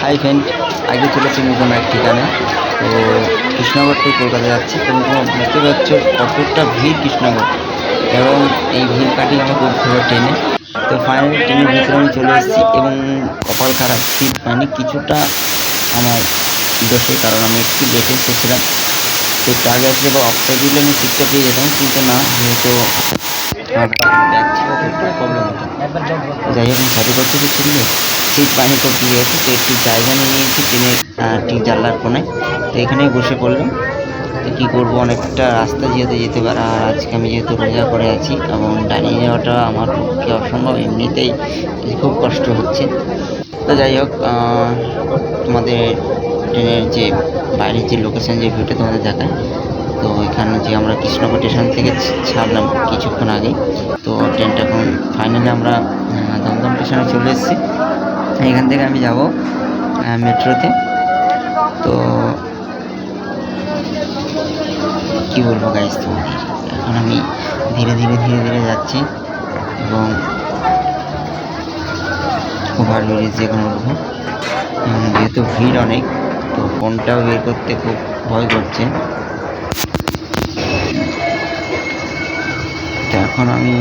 Hi friend, আগে চলেছি নতুন এক ঠিকানে। তো কৃষ্ণনগর থেকে কলকাতা যাচ্ছি। তো বুঝতে পারছো কতটা ভিড় কৃষ্ণনগর, এবং এই ভিড় কাটিয়ে আমাকে উঠতে হবে ট্রেনে। তো ফাইনালি ট্রেনের ভিতরে আমি চলে এসেছি, এবং কপাল খারাপ সিট পাইনি। কিছুটা আমার দোষে, কারণ আমি একটু লেটে এসেছিলাম। তো একটু আগে আসলে বা অফ সাইড দিলে আমি সিটটা পেয়ে যেতাম, কিন্তু না, যেহেতু আমার ব্যাগ ছিল তো একটু প্রবলেম হতো। যাই হোক, আমি সাথে করতে কিছু দিলে সিট পাইনি, তো কী হয়েছে, তো একটু জায়গা নিয়ে নিয়েছি ট্রেনের ঠিক জানলার কোণায়। তো এখানেই বসে পড়লাম। তো কী করবো, অনেকটা রাস্তা যেহেতু যেতে পারে, আর আজকে আমি যেহেতু রোজা করে আছি এবং দাঁড়িয়ে যাওয়াটা আমার পক্ষে অসম্ভব, এমনিতেই খুব কষ্ট হচ্ছে। তো যাই হোক, তোমাদের ট্রেনের যে বাইরের যে লোকেশান, যে ভিউটা তোমাদের দেখায়। তো এখানে যে আমরা কৃষ্ণনগর স্টেশন থেকে ছাড়লাম কিছুক্ষণ আগে। তো ট্রেনটা এখন ফাইনালি আমরা দমদম স্টেশনে চলে এসেছি। এখান থেকে আমি যাব মেট্রোতে। তো কি বলবো গাইস তোমাদের, এখন আমি ধীরে ধীরে ধীরে ধীরে যাচ্ছি, এবং ওভারব্রিজ এখন উঠবো। যেহেতু ভিড় অনেক, তো ফোনটাও বের করতে খুব ভয় করছে। তো এখন আমি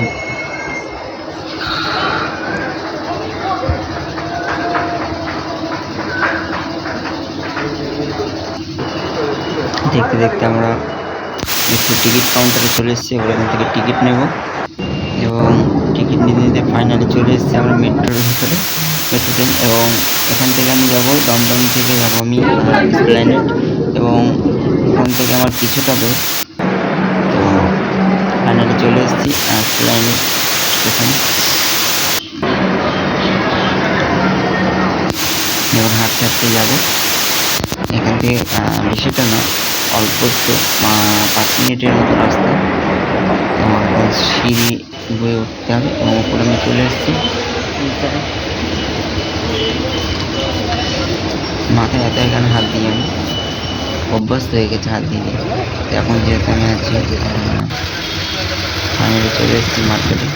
দেখতে দেখতে আমরা একটু টিকিট কাউন্টারে চলে এসেছি। এবার এখান থেকে টিকিট নেব, এবং টিকিট নিতে নিতে ফাইনালি চলে এসেছি আমরা মেট্রোর ভিতরে, মেট্রো ট্রেন। এবং এখান থেকে আমি যাব দমদম থেকে যাব আমি এসপ্ল্যানেড, এবং ওখান থেকে আমার কিছুটা দূর। তো ফাইনালি চলে এসেছি এসপ্ল্যানেড স্টেশনে। এবার হাঁটতে হাঁটতে যাবো এখান থেকে, বেশিটা না, অল্প একটু 5 মিনিটের মতো রাস্তা। তো আমার এখন সিঁড়ি বয়ে উঠতে হবে, এবং উপরে আমি চলে এসেছি। মাথায় এত এখানে হাত দিয়ে আমি অভ্যস্ত হয়ে গেছে হাত দিয়ে দিয়ে। তো এখন যেহেতু আমি আছি ফাইনালি চলে এসেছি মার্কেটে।